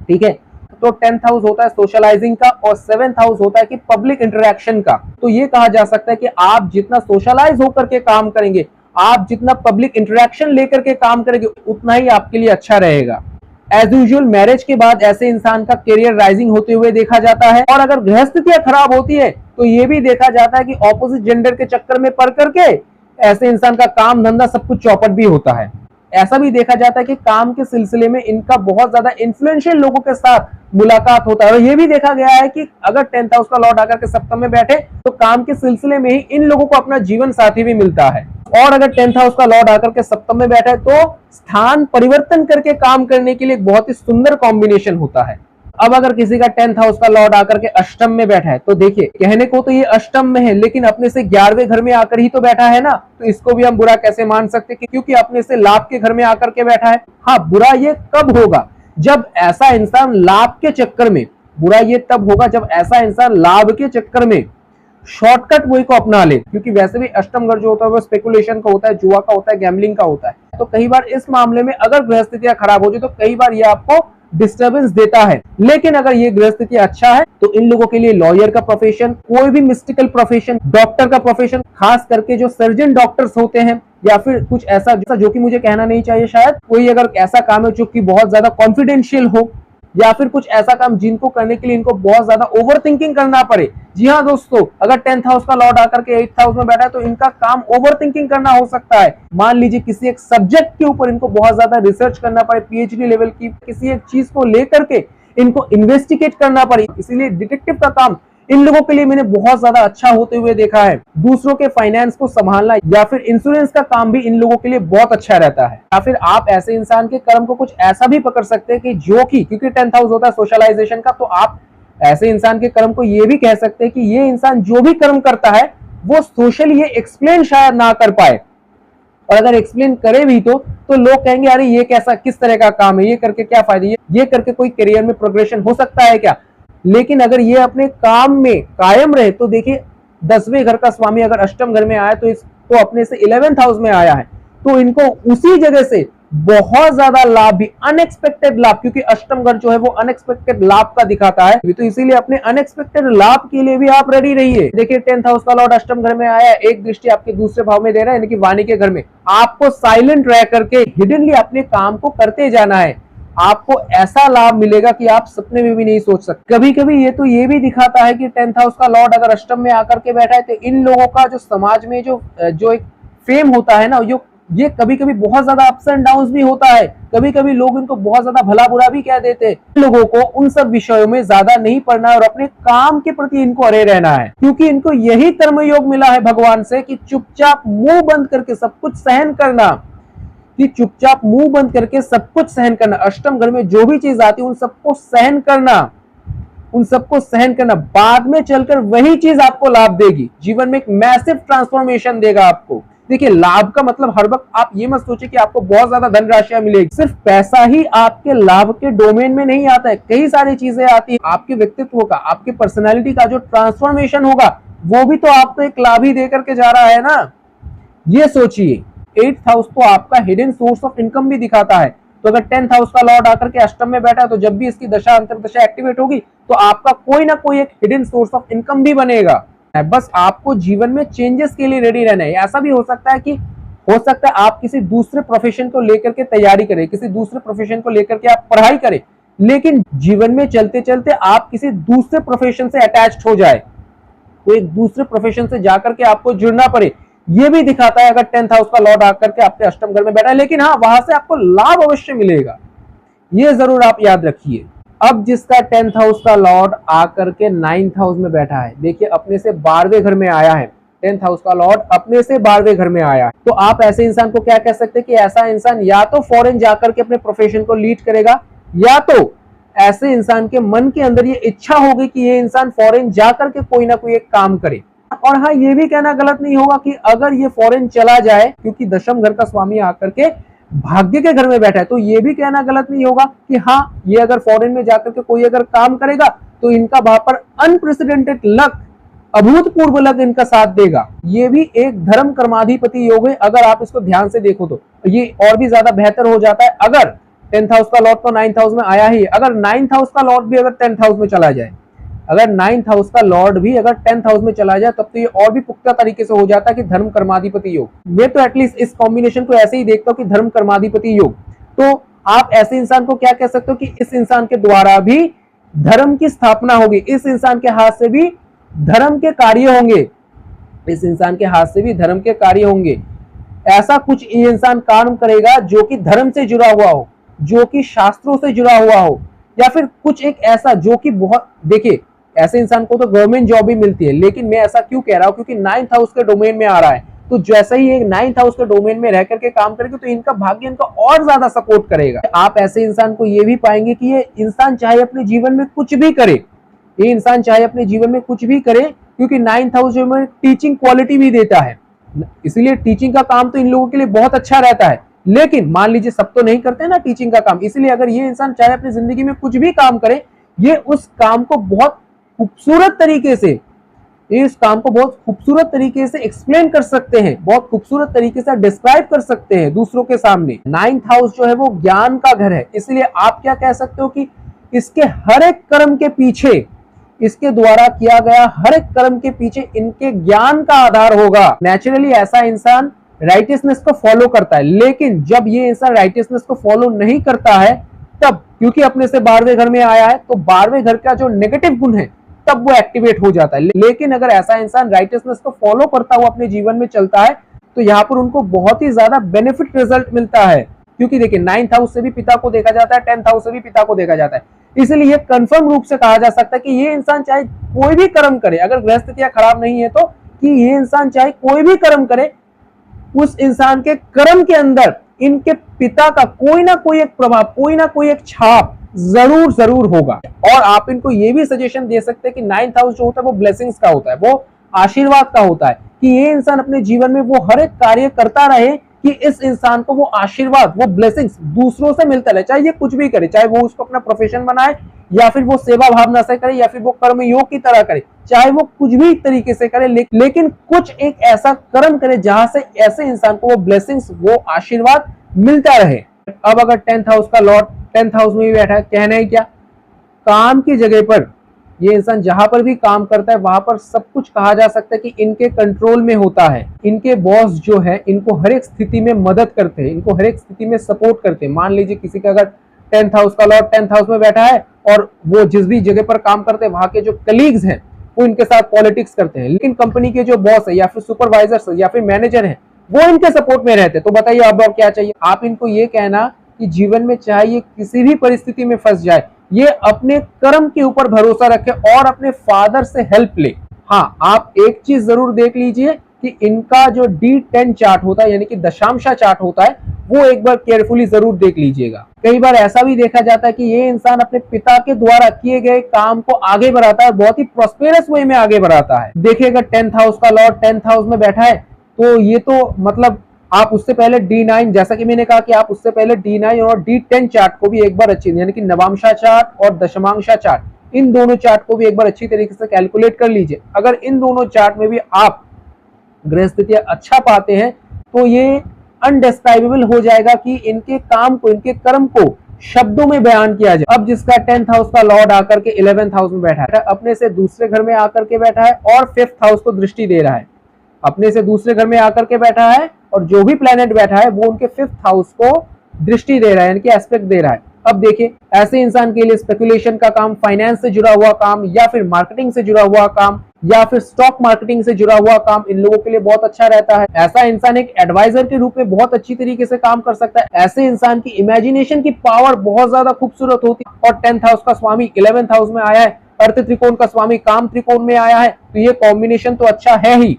S1: ठीक है। तो 10th हाउस होता है सोशलाइजिंग का और 7th हाउस होता है कि पब्लिक इंटरेक्शन का। तो ये कहा जा सकता है कि आप जितना सोशलाइज होकर के काम करेंगे, आप जितना पब्लिक इंटरेक्शन लेकर के काम करेंगे, उतना ही आपके लिए अच्छा रहेगा। एज यूजुअल मैरिज के बाद ऐसे इंसान का करियर राइजिंग होते हुए देखा जाता है। और अगर गृहस्थितियां खराब होती है तो ये भी देखा जाता है कि ऑपोजिट जेंडर के चक्कर में पड़ करके ऐसे इंसान का काम धंधा सब कुछ चौपट भी होता है। ऐसा भी देखा जाता है कि काम के सिलसिले में इनका बहुत ज्यादा इन्फ्लुएंशियल लोगों के साथ मुलाकात होता है। और ये भी देखा गया है कि अगर 10th हाउस का लॉर्ड आकर के सप्तम में बैठे तो काम के सिलसिले में ही इन लोगों को अपना जीवन साथी भी मिलता है। और अगर 10th हाउस का लॉर्ड आकर के सप्तम में बैठा है तो स्थान परिवर्तन करके काम करने के लिए एक बहुत ही सुंदर कॉम्बिनेशन होता है। अब अगर किसी का 10th हाउस का लॉर्ड आकर के अष्टम में बैठा है तो देखिए, कहने को तो ये अष्टम में है लेकिन अपने से 11वें घर में आकर ही तो बैठा है ना, तो इसको भी हम बुरा कैसे मान सकते कि क्योंकि अपने से लाभ के घर में आकर के बैठा है। हाँ, बुरा ये कब होगा जब ऐसा इंसान लाभ के चक्कर में, बुरा ये तब होगा जब ऐसा इंसान लाभ के चक्कर में शॉर्टकट वही को अपना ले, क्योंकि वैसे भी अष्टम घर जो होता है वो स्पेकुलेशन का होता है, जुआ का होता है, गैम्बलिंग का होता है। तो कई बार इस मामले में अगर गृहस्थितियां खराब हो जाए तो कई बार ये आपको डिस्टर्बेंस देता है। लेकिन अगर ये गृहस्थिति अच्छा है तो इन लोगों के लिए लॉयर का प्रोफेशन, कोई भी मिस्टिकल प्रोफेशन, डॉक्टर का प्रोफेशन, खास करके जो सर्जन डॉक्टर्स होते हैं या फिर कुछ ऐसा जो कि मुझे कहना नहीं चाहिए, शायद कोई अगर ऐसा काम है जो कि बहुत ज्यादा कॉन्फिडेंशियल हो या फिर कुछ ऐसा काम जिनको करने के लिए इनको बहुत ज्यादा ओवर थिंकिंग करना पड़े। जी हाँ दोस्तों, अगर 10th हाउस का लॉर्ड आकर के 8th हाउस में बैठा है तो इनका काम ओवर थिंकिंग करना हो सकता है। मान लीजिए किसी एक सब्जेक्ट के ऊपर इनको बहुत ज्यादा रिसर्च करना पड़े, पीएचडी लेवल की किसी एक चीज को लेकर के इनको इन्वेस्टिगेट करना पड़े, इसीलिए डिटेक्टिव का काम इन लोगों के लिए मैंने बहुत ज्यादा अच्छा होते हुए देखा है। दूसरों के फाइनेंस को संभालना या फिर इंश्योरेंस का काम भी इन लोगों के लिए बहुत अच्छा रहता है। या फिर आप ऐसे इंसान के कर्म को कुछ ऐसा भी पकड़ सकते हैं कि जो कि, क्योंकि 10th हाउस होता है सोशलाइजेशन का, तो आप ऐसे इंसान के कर्म को ये भी कह सकते हैं कि ये इंसान जो भी कर्म करता है वो सोशली ये एक्सप्लेन शायद ना कर पाए, और अगर एक्सप्लेन करे भी तो लोग कहेंगे अरे ये कैसा, किस तरह का काम है, ये करके क्या फायदा, ये करके कोई करियर में प्रोग्रेशन हो सकता है क्या। लेकिन अगर ये अपने काम में कायम रहे तो देखिए 10वें घर का स्वामी अगर अष्टम घर में आया तो अपने से 11th हाउस में आया है, तो इनको उसी जगह से बहुत ज्यादा लाभ भी, अनएक्सपेक्टेड लाभ, क्योंकि अष्टम घर जो है वो अनएक्सपेक्टेड लाभ का दिखाता है, तो इसीलिए अपने अनएक्सपेक्टेड लाभ के लिए भी आप रेडी रहिए। देखिए 10th हाउस का लॉर्ड अष्टम घर में आया, एक दृष्टि आपके दूसरे भाव में दे रहा है, यानी कि वाणी के घर में। आपको साइलेंट रह करके हिडनली अपने काम को करते जाना है, आपको ऐसा लाभ मिलेगा कि आप सपने में भी नहीं सोच सकते। कभी कभी ये भी दिखाता है कि 10th हाउस का लॉर्ड अगर अष्टम में आकर के बैठा है तो इन लोगों का जो समाज में जो एक फेम होता है ना, ये कभी कभी बहुत ज्यादा अप्स एंड डाउन्स भी होता है। कभी कभी लोग इनको बहुत ज्यादा भला बुरा भी कह देते हैं। लोगों को उन सब विषयों में ज्यादा नहीं पढ़ना है और अपने काम के प्रति इनको अरे रहना है, क्योंकि इनको यही कर्मयोग मिला है भगवान से कि चुपचाप मुंह बंद करके सब कुछ सहन करना, कि चुपचाप मुंह बंद करके सब कुछ सहन करना। अष्टम घर में जो भी चीज आती है उन सबको सहन करना, उन सबको सहन करना, बाद में चलकर वही चीज आपको लाभ देगी, जीवन में एक मैसिव ट्रांसफॉर्मेशन देगा आपको। देखिए लाभ का मतलब हर वक्त आप ये मत सोचिए कि आपको बहुत ज्यादा धनराशियां मिलेगी, सिर्फ पैसा ही आपके लाभ के डोमेन में नहीं आता है, कई सारी चीजें आती है। आपके व्यक्तित्व का, आपके पर्सनैलिटी का जो ट्रांसफॉर्मेशन होगा वो भी तो आपको एक लाभ ही देकर के जा रहा है ना, ये सोचिए। 8th हाउस तो आपका हिडन सोर्स ऑफ इनकम भी दिखाता है, तो अगर 10th हाउस का लॉर्ड आकर के अष्टम में बैठा है तो जब भी इसकी दशा अंतर्दशा एक्टिवेट होगी तो आपका कोई ना कोई एक हिडन सोर्स ऑफ इनकम भी बनेगा। बस आपको जीवन में चेंजेस के लिए रेडी रहना है। ऐसा भी हो सकता है आप किसी दूसरे प्रोफेशन को लेकर के तैयारी करें, किसी दूसरे प्रोफेशन को लेकर के आप पढ़ाई करें, लेकिन जीवन में चलते चलते आप किसी दूसरे प्रोफेशन से अटैच्ड हो जाए, तो एक दूसरे प्रोफेशन से जाकर के आपको जुड़ना पड़े। ये भी दिखाता है अगर 10th हाउस का लॉर्ड आकर के आपके अष्टम घर में बैठा है, लेकिन हाँ वहां से आपको लाभ अवश्य मिलेगा, ये जरूर आप याद रखिए। अब जिसका 10th हाउस का लॉर्ड आकर के 9th हाउस में बैठा है, देखिए अपने से 12वें घर में आया है, 10th हाउस का लॉर्ड अपने से 12वें घर में आया है, तो आप ऐसे इंसान को क्या कह सकते हैं कि ऐसा इंसान या तो फॉरेन जाकर के अपने प्रोफेशन को लीड करेगा, या तो ऐसे इंसान के मन के अंदर ये इच्छा होगी कि ये इंसान फॉरेन जाकर के कोई ना कोई एक काम करे। और हाँ, ये भी कहना गलत नहीं होगा कि अगर ये फॉरेन चला जाए, क्योंकि दशम घर का स्वामी आकर के भाग्य के घर में बैठा है, तो ये भी कहना गलत नहीं होगा कि हाँ ये अगर फॉरेन में जाकर के कोई अगर काम करेगा तो इनका वहां पर अनप्रेसिडेंटेड लक, अभूतपूर्व लक इनका साथ देगा। ये भी एक धर्म कर्माधिपति योग है, अगर आप इसको ध्यान से देखो तो ये और भी ज्यादा बेहतर हो जाता है अगर 10th हाउस का लॉर्ड तो 9th हाउस में आया ही, अगर 9th हाउस का लॉर्ड भी अगर 10th हाउस में चला जाए, अगर 9th हाउस का लॉर्ड भी अगर 10th हाउस में चला जाए, तब तो ये और भी पुख्ता तरीके से हो जाता है कि धर्म कर्माधिपति योग। मैं तो एटलीस्ट इस कॉम्बिनेशन को ऐसे ही देखता हूँ कि धर्म कर्माधिपति योग। तो आप ऐसे इंसान को क्या कह सकते हो कि इस इंसान के द्वारा भी धर्म की स्थापना होगी, इस इंसान के हाथ से भी धर्म के कार्य होंगे, इस इंसान के हाथ से भी धर्म के कार्य होंगे। ऐसा कुछ ये इंसान काम करेगा जो कि धर्म से जुड़ा हुआ हो, जो कि शास्त्रों से जुड़ा हुआ हो, या फिर कुछ एक ऐसा जो कि बहुत, देखिए ऐसे इंसान को तो गवर्नमेंट जॉब भी मिलती है, लेकिन मैं ऐसा क्यों कह रहा हूं, क्योंकि 9th हाउस के डोमेन में आ रहा है। तो जैसे ही एक 9th हाउस के डोमेन में रह करके काम करेंगे तो इनका भाग्य इनका और ज्यादा सपोर्ट करेगा। आप ऐसे इंसान को ये भी पाएंगे कि ये इंसान चाहे अपने जीवन में कुछ भी करे, ये इंसान चाहे अपने जीवन में कुछ भी करे, क्योंकि 9th हाउस जो में टीचिंग क्वालिटी भी देता है, इसलिए टीचिंग का काम तो इन लोगों के लिए बहुत अच्छा रहता है। लेकिन मान लीजिए सब तो नहीं करते ना टीचिंग का काम, इसलिए अगर ये इंसान चाहे अपनी जिंदगी में कुछ भी काम करे, ये उस काम को बहुत खूबसूरत तरीके से, इस काम को बहुत खूबसूरत तरीके से एक्सप्लेन कर सकते हैं, बहुत खूबसूरत तरीके से डिस्क्राइब कर सकते हैं दूसरों के सामने। 9th हाउस जो है वो ज्ञान का घर है, इसलिए आप क्या कह सकते हो कि इसके हर एक कर्म के पीछे, इसके द्वारा किया गया हर एक कर्म के पीछे इनके ज्ञान का आधार होगा। नेचुरली ऐसा इंसान राइटियसनेस को फॉलो करता है, लेकिन जब ये इंसान राइटियसनेस को फॉलो नहीं करता है, तब क्योंकि अपने से 12वें घर में आया है, तो 12वें घर का जो नेगेटिव गुण है तब वो एक्टिवेट हो जाता है। लेकिन अगर ऐसा इंसान राइटियसनेस को फॉलो करता हुआ अपने जीवन में चलता है, तो यहाँ पर उनको बहुत ही ज्यादा बेनिफिट रिजल्ट मिलता है। क्योंकि देखिए 9th हाउस से भी पिता को देखा जाता है, 10th हाउस से भी पिता को देखा जाता है, इसलिए कंफर्म रूप से कहा जा सकता है कि ये इंसान चाहे कोई भी कर्म करे, अगर ग्रह स्थितियां खराब नहीं है तो, कि ये इंसान चाहे कोई भी कर्म करे, उस इंसान के कर्म के अंदर इनके पिता का कोई ना कोई एक प्रभाव, कोई ना कोई एक छाप जरूर होगा। और आप इनको ये भी सजेशन दे सकते हैं कि 9th हाउस जो होता है वो ब्लेसिंग्स का होता है, वो आशीर्वाद का होता है, कि ये इंसान अपने जीवन में वो हर एक कार्य करता रहे कि इस इंसान को वो आशीर्वाद, वो ब्लेसिंग्स दूसरों से मिलता रहे, चाहे ये कुछ भी करे, चाहे वो उसको अपना प्रोफेशन बनाए, या फिर वो सेवा भावना से करे, या फिर वो कर्म योग की तरह करे, चाहे वो कुछ भी तरीके से करे, लेकिन कुछ एक ऐसा कर्म करे जहां से ऐसे इंसान को वो ब्लेसिंग्स, वो आशीर्वाद मिलता रहे। अब अगर 10th हाउस का लॉर्ड 10th हाउस में भी बैठा है, कहना है क्या, काम की जगह पर ये इंसान जहां पर भी काम करता है वहां पर सब कुछ कहा जा सकता है कि इनके कंट्रोल में होता है। इनके बॉस जो है इनको हर एक स्थिति में मदद करते हैं, इनको हर एक स्थिति में सपोर्ट करते हैं। मान लीजिए किसी का अगर 10th हाउस का लॉर्ड 10th हाउस में बैठा है और वो जिस भी जगह पर काम करते हैं वहां के जो कलीग्स हैं वो इनके साथ पॉलिटिक्स करते हैं, लेकिन कंपनी के जो बॉस है या फिर सुपरवाइजर्स या फिर मैनेजर है वो इनके सपोर्ट में रहते हैं। तो बताइए अब और क्या चाहिए। आप इनको ये कहना कि जीवन में चाहे ये किसी भी परिस्थिति में फंस जाए, ये अपने कर्म के ऊपर भरोसा रखे और अपने फादर से हेल्प ले। हाँ, आप एक चीज जरूर देख लीजिए कि इनका जो D10 चार्ट होता है, यानी कि दशांशा चार्ट होता है, वो एक बार केयरफुली जरूर देख लीजिएगा। कई बार ऐसा भी देखा जाता है कि ये इंसान अपने पिता के द्वारा किए गए काम को आगे बढ़ाता है, बहुत ही प्रॉस्पेरस वे में आगे बढ़ाता है। देखिएगा 10th हाउस का लॉर्ड 10th हाउस में बैठा है, तो ये तो मतलब आप उससे पहले D9, जैसा कि मैंने कहा कि आप उससे पहले D9 और D10 चार्ट को भी एक बार अच्छी, यानी कि नवांशा चार्ट और दशमांशा चार्ट, इन दोनों चार्ट को भी एक बार अच्छी तरीके से कैलकुलेट कर लीजिए। अगर इन दोनों चार्ट में भी आप ग्रह स्थितियां अच्छा पाते हैं तो ये अनडिस्क्राइबेबल हो जाएगा कि इनके काम को, इनके कर्म को शब्दों में बयान किया जाए। अब जिसका 10th हाउस का लॉर्ड आकर के 11th हाउस में बैठा है, अपने से दूसरे घर में आकर के बैठा है और 5th हाउस को दृष्टि दे रहा है, अपने से दूसरे घर में आकर के बैठा है और जो भी प्लेनेट बैठा है वो उनके 5th हाउस को दृष्टि दे रहा है, यानी कि एस्पेक्ट दे रहा है। अब देखिए ऐसे इंसान के लिए स्पेकुलेशन का काम, फाइनेंस से जुड़ा हुआ काम, या फिर मार्केटिंग से जुड़ा हुआ काम, या फिर स्टॉक मार्केटिंग से जुड़ा हुआ काम इन लोगों के लिए बहुत अच्छा रहता है। ऐसा इंसान एक एडवाइजर के रूप में बहुत अच्छी तरीके से काम कर सकता है। ऐसे इंसान की इमेजिनेशन की पावर बहुत ज्यादा खूबसूरत होती है। और 10th हाउस का स्वामी 11th हाउस में आया है, अर्थ त्रिकोण का स्वामी काम त्रिकोण में आया है, तो ये कॉम्बिनेशन तो अच्छा है ही,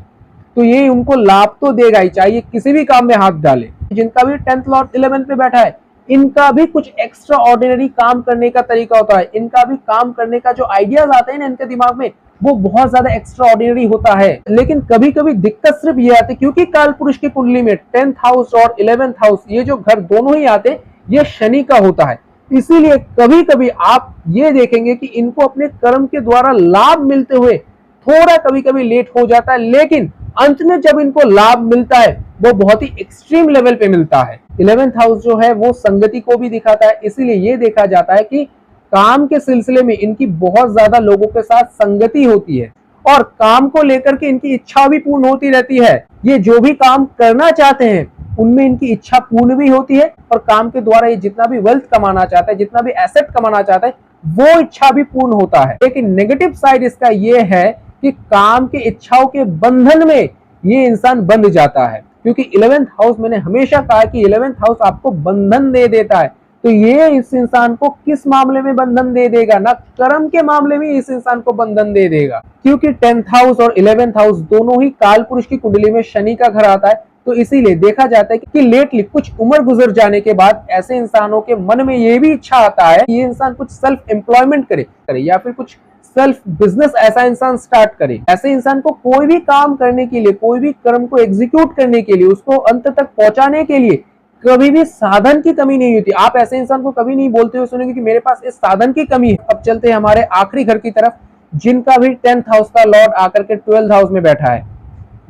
S1: तो ये उनको लाभ तो देगा ही, चाहिए किसी भी काम में हाथ डाले। जिनका भी 10th लॉर्ड 11th में बैठा है, इनका भी कुछ एक्स्ट्रा ऑर्डिनरी काम करने का तरीका होता है, इनका भी काम करने का जो आइडियाज आते हैं ना इनके दिमाग में, वो बहुत ज्यादा एक्स्ट्रा ऑर्डिनरी होता है। लेकिन कभी कभी दिक्कत सिर्फ ये आती है क्योंकि काल पुरुष की कुंडली में 10th हाउस और 11th हाउस, ये जो घर दोनों ही आते हैं, ये शनि का होता है। इसीलिए कभी कभी आप ये देखेंगे कि इनको अपने कर्म के द्वारा लाभ मिलते हुए थोड़ा कभी कभी लेट हो जाता है, लेकिन अंत में जब इनको लाभ मिलता है वो बहुत ही एक्सट्रीम लेवल पे मिलता है। 11th हाउस जो है वो संगति को भी दिखाता है, इसीलिए ये देखा जाता है कि काम के सिलसिले में इनकी बहुत ज्यादा लोगों के साथ संगति होती है और काम को लेकर के इनकी इच्छा भी पूर्ण होती रहती है। ये जो भी काम करना चाहते हैं उनमें इनकी इच्छा पूर्ण भी होती है और काम के द्वारा ये जितना भी वेल्थ कमाना चाहता है, जितना भी एसेट कमाना चाहता है, वो इच्छा भी पूर्ण होता है। लेकिन नेगेटिव साइड इसका ये है कि काम के इच्छाओं के बंधन में ये इंसान बंध जाता है, क्योंकि 11th हाउस, मैंने हमेशा कहा कि 11th हाउस आपको बंधन दे देता है। तो ये इस इंसान को किस मामले में बंधन दे देगा? ना कर्म के मामले में इस इंसान को बंधन दे देगा, क्योंकि 10th हाउस और 11th हाउस दोनों ही काल पुरुष की कुंडली में शनि का घर आता है। तो इसीलिए देखा जाता है कि लेटली कुछ उम्र गुजर जाने के बाद ऐसे इंसानों के मन में ये भी इच्छा आता है ये इंसान कुछ सेल्फ एम्प्लॉयमेंट करे या फिर कुछ सेल्फ बिजनेस ऐसा इंसान स्टार्ट करे। ऐसे इंसान को कोई भी काम करने के लिए, कोई भी कर्म को एग्जीक्यूट करने के लिए, उसको अंत तक पहुंचाने के लिए कभी भी साधन की कमी नहीं होती। आप ऐसे इंसान को कभी नहीं बोलते हुए सुनेंगे कि मेरे पास इस साधन की कमी है। अब चलते हैं हमारे आखिरी घर की तरफ, जिनका भी 10th हाउस का लॉर्ड आकर के 12th हाउस में बैठा है,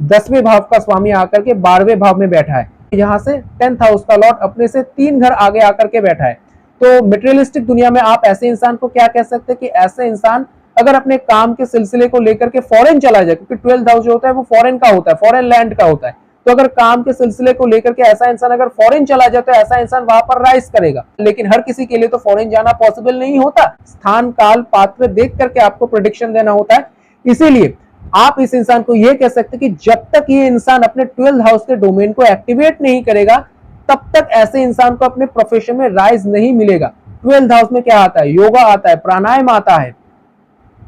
S1: 10वें भाव का स्वामी आकर के 12वें भाव में बैठा है। यहाँ से 10th हाउस का लॉर्ड अपने से 3 घर आगे आकर के बैठा है। तो मटेरियलिस्टिक दुनिया में आप ऐसे इंसान को क्या कह सकते हैं कि ऐसे इंसान अगर अपने काम के सिलसिले को लेकर के फॉरेन चला जाए, क्योंकि 12th हाउस जो होता है वो फॉरेन का होता है, फॉरेन लैंड का होता है। तो अगर काम के सिलसिले को लेकर के ऐसा इंसान अगर फॉरेन चला जाए तो ऐसा इंसान वहां पर राइज करेगा। लेकिन हर किसी के लिए तो फॉरेन जाना पॉसिबल नहीं होता, स्थान काल पात्र देख करके आपको प्रेडिक्शन देना होता है। इसीलिए आप इस इंसान को यह कह सकते हैं कि जब तक ये इंसान अपने 12th हाउस के डोमेन को एक्टिवेट नहीं करेगा तब तक ऐसे इंसान को अपने प्रोफेशन में राइज नहीं मिलेगा। 12th हाउस में क्या आता है? योगा आता है, प्राणायाम आता है,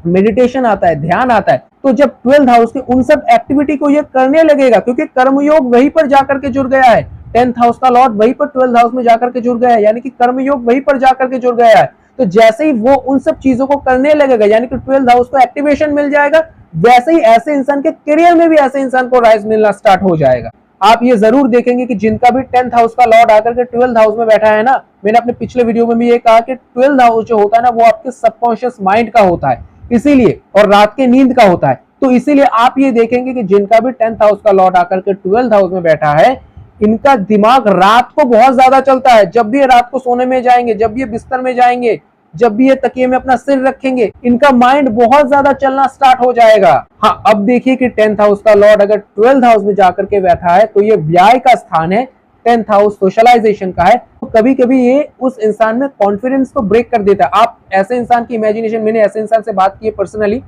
S1: मेडिटेशन आता है, ध्यान आता है। तो जब 12th हाउस के उन सब एक्टिविटी को ये करने लगेगा, क्योंकि कर्मयोग वहीं पर जाकर के जुड़ गया है, 10th हाउस का लॉर्ड वहीं पर 12th हाउस में जाकर के जुड़ गया है, यानी कि कर्मयोग वहीं पर जाकर के जुड़ गया है। तो जैसे ही वो उन सब चीजों को करने लगेगा, यानी कि 12th हाउस को एक्टिवेशन मिल जाएगा, वैसे ही ऐसे इंसान के करियर में भी ऐसे इंसान को राइज मिलना स्टार्ट हो जाएगा। आप ये जरूर देखेंगे कि जिनका भी 10th हाउस का लॉर्ड आकर के 12th हाउस में बैठा है ना, मैंने अपने पिछले वीडियो में भी ये कहा कि 12th हाउस जो होता है ना वो आपके सबकॉन्शियस माइंड का होता है, इसीलिए, और रात के नींद का होता है। तो इसीलिए आप ये देखेंगे कि जिनका भी 10th हाउस का लॉर्ड आकर के 12th हाउस में बैठा है, इनका दिमाग रात को बहुत ज्यादा चलता है। जब भी ये रात को सोने में जाएंगे, जब भी ये बिस्तर में जाएंगे, जब भी ये तकिए में अपना सिर रखेंगे, इनका माइंड बहुत ज्यादा चलना स्टार्ट हो जाएगा। हाँ, अब देखिए कि 10th हाउस का लॉर्ड अगर 12th हाउस में जाकर के बैठा है तो ये व्यय का स्थान है, 10th हाउस सोशलाइजेशन का है। तो कभी कभी ये उस इंसान में कॉन्फिडेंस को ब्रेक कर देता है। आप ऐसे इंसान की इमेजिनेशन, मैंने ऐसे इंसान से बात की है पर्सनली,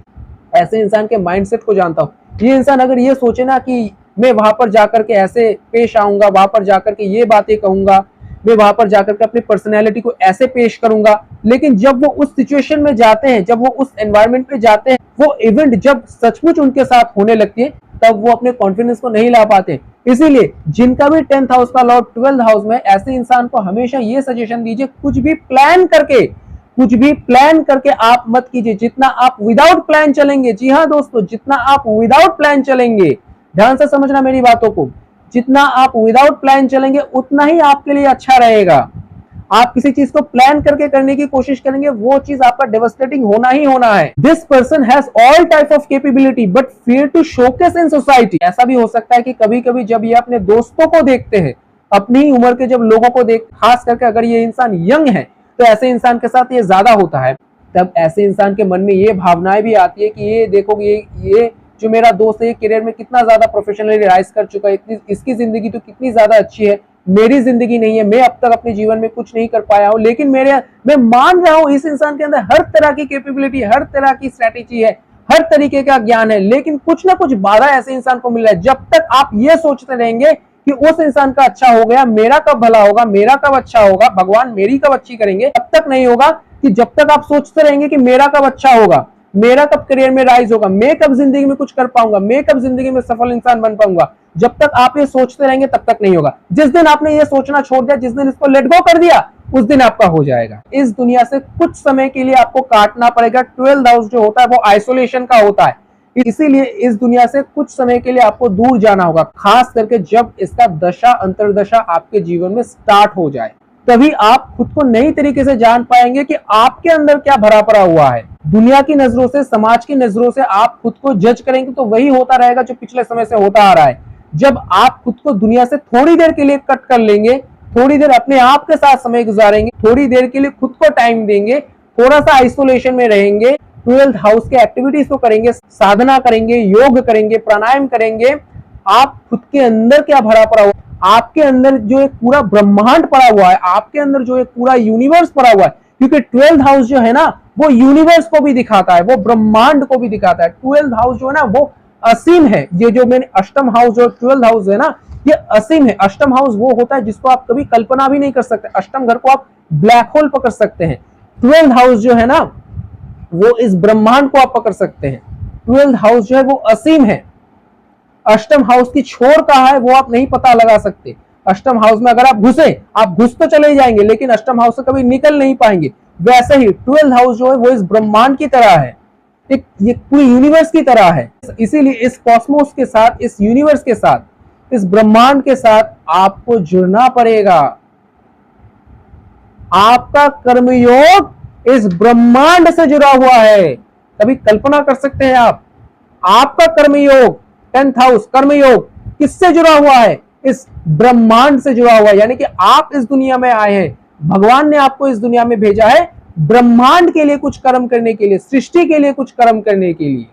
S1: ऐसे इंसान के माइंडसेट को जानता हूं। ये इंसान अगर ये सोचे ना कि मैं वहां पर जाकर के ऐसे पेश आऊंगा, वहां पर जाकर के ये बातें कहूंगा, मैं वहां पर जाकर के अपनी पर्सनैलिटी को ऐसे पेश करूंगा, लेकिन जब वो उस सिचुएशन में जाते हैं, जब वो उस एनवायरनमेंट पे जाते हैं, वो इवेंट जब सचमुच उनके साथ होने लगती है, तब वो अपने कॉन्फिडेंस को नहीं ला पाते। इसीलिए जिनका भी 10th हाउस का लॉर्ड 12th हाउस में, ऐसे इंसान को हमेशा ये सजेशन दीजिए, कुछ भी प्लान करके आप मत कीजिए। जितना आप विदाउट प्लान चलेंगे, जी हाँ दोस्तों, जितना आप विदाउट प्लान चलेंगे, ध्यान से समझना मेरी बातों को, जितना आप विदाउट प्लान चलेंगे उतना ही आपके लिए अच्छा रहेगा। आप किसी चीज को प्लान करके करने की कोशिश करेंगे, वो चीज आपका डेवास्टेटिंग होना ही होना है। This person has all type of capability but fear to showcase in society. ऐसा भी हो सकता है कि कभी कभी जब ये अपने दोस्तों को देखते हैं, अपनी ही उम्र के जब लोगों को देख, खास करके अगर ये इंसान यंग है तो ऐसे इंसान के साथ ये ज्यादा होता है, तब ऐसे इंसान के मन में ये भावनाएं भी आती है कि ये देखो, ये जो मेरा दोस्त है करियर में कितना ज्यादा प्रोफेशनली राइज कर चुका है, इसकी जिंदगी तो कितनी ज्यादा अच्छी है, मेरी जिंदगी नहीं है, मैं अब तक अपने जीवन में कुछ नहीं कर पाया हूं। लेकिन मैं मान रहा हूं इस इंसान के अंदर हर तरह की कैपेबिलिटी, हर तरह की स्ट्रेटेजी है, हर तरीके का ज्ञान है, लेकिन कुछ ना कुछ बाधा ऐसे इंसान को मिल रहा है। जब तक आप ये सोचते रहेंगे कि उस इंसान का अच्छा हो गया, मेरा कब भला होगा, मेरा कब अच्छा होगा, भगवान मेरी कब अच्छी करेंगे, तब तक नहीं होगा। कि जब तक आप सोचते रहेंगे कि मेरा कब अच्छा होगा, मेरा कब करियर में राइज होगा, मैं कब जिंदगी में कुछ कर पाऊंगा, मैं कब जिंदगी में सफल इंसान बन पाऊंगा, जब तक आप ये सोचते रहेंगे तब तक नहीं होगा। जिस दिन आपने ये सोचना छोड़ दिया, जिस दिन इसको लेट गो कर दिया, उस दिन आपका हो जाएगा। इस दुनिया से कुछ समय के लिए आपको काटना पड़ेगा। 12th हाउस जो होता है वो आइसोलेशन का होता है, इसीलिए इस दुनिया से कुछ समय के लिए आपको दूर जाना होगा, खास करके जब इसका दशा अंतरदशा आपके जीवन में स्टार्ट हो जाए, तभी आप खुद को नई तरीके से जान पाएंगे कि आपके अंदर क्या भरा पड़ा हुआ है। दुनिया की नजरों से, समाज की नजरों से आप खुद को जज करेंगे तो वही होता रहेगा जो पिछले समय से होता आ रहा है। जब आप खुद को दुनिया से थोड़ी देर के लिए कट कर लेंगे,
S2: थोड़ी देर अपने आप के साथ समय गुजारेंगे, थोड़ी देर के लिए खुद को टाइम देंगे, थोड़ा सा आइसोलेशन में रहेंगे, 12th हाउस के एक्टिविटीज को करेंगे, साधना करेंगे, योग करेंगे, प्राणायाम करेंगे, आप खुद के अंदर क्या भरा पड़ा हुआ, आपके अंदर जो एक पूरा ब्रह्मांड पड़ा हुआ है, आपके अंदर जो एक पूरा यूनिवर्स पड़ा हुआ है, क्योंकि 12th हाउस जो है ना वो यूनिवर्स को भी दिखाता है, वो ब्रह्मांड को भी दिखाता है। 12th हाउस जो है ना वो असीम है। ये जो मैंने अष्टम हाउस और 12th हाउस है ना ये असीम है। अष्टम हाउस वो होता है जिसको आप कभी कल्पना भी नहीं कर सकते। अष्टम घर को आप ब्लैक होल पकड़ सकते हैं। 12th हाउस जो है ना वो इस ब्रह्मांड को आप पकड़ सकते हैं। 12th हाउस जो है वो असीम है। अष्टम हाउस की छोर कहाँ है वो आप नहीं पता लगा सकते। अष्टम हाउस में अगर आप घुसे, आप घुस तो चले जाएंगे लेकिन अष्टम हाउस से कभी निकल नहीं पाएंगे। वैसे ही 12th हाउस जो है वो इस ब्रह्मांड की तरह है, एक ये पूरी यूनिवर्स की तरह है। इसीलिए इस कॉस्मोस के साथ, इस यूनिवर्स के साथ, इस ब्रह्मांड के साथ आपको जुड़ना पड़ेगा। आपका कर्मयोग इस ब्रह्मांड से जुड़ा हुआ है। कभी कल्पना कर सकते हैं आप, आपका कर्मयोग 10th हाउस कर्मयोग किससे जुड़ा हुआ है? इस ब्रह्मांड से जुड़ा हुआ है। यानी कि आप इस दुनिया में आए हैं, भगवान ने आपको इस दुनिया में भेजा है ब्रह्मांड के लिए कुछ कर्म करने के लिए, सृष्टि के लिए कुछ कर्म करने के लिए।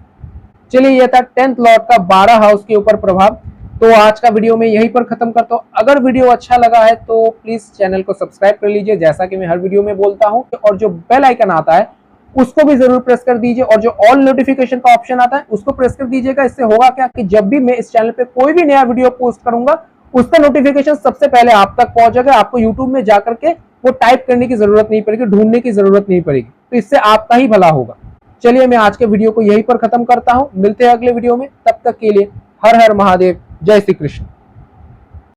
S2: चलिए यह था 10th लॉर्ड का 12 हाउस के ऊपर प्रभाव। तो आज का वीडियो मैं यहीं पर खत्म करता हूं। अगर वीडियो अच्छा लगा है तो प्लीज चैनल को सब्सक्राइब कर लीजिए, जैसा कि मैं हर वीडियो में बोलता हूं, और जो बेल आइकन आता है उसको भी जरूर प्रेस कर दीजिए, और जो ऑल नोटिफिकेशन का ऑप्शन आता है उसको प्रेस कर दीजिएगा। इससे होगा क्या कि जब भी मैं इस चैनल पे कोई भी नया वीडियो पोस्ट करूंगा उसका नोटिफिकेशन सबसे पहले आप तक पहुंचेगा। आपको यूट्यूब में जाकर के वो टाइप करने की जरूरत नहीं पड़ेगी, ढूंढने की जरूरत नहीं पड़ेगी। तो इससे आपका ही भला होगा। चलिए मैं आज के वीडियो को यहीं पर खत्म करता हूं। मिलते हैं अगले वीडियो में, तब तक के लिए हर हर महादेव, जय श्री कृष्ण।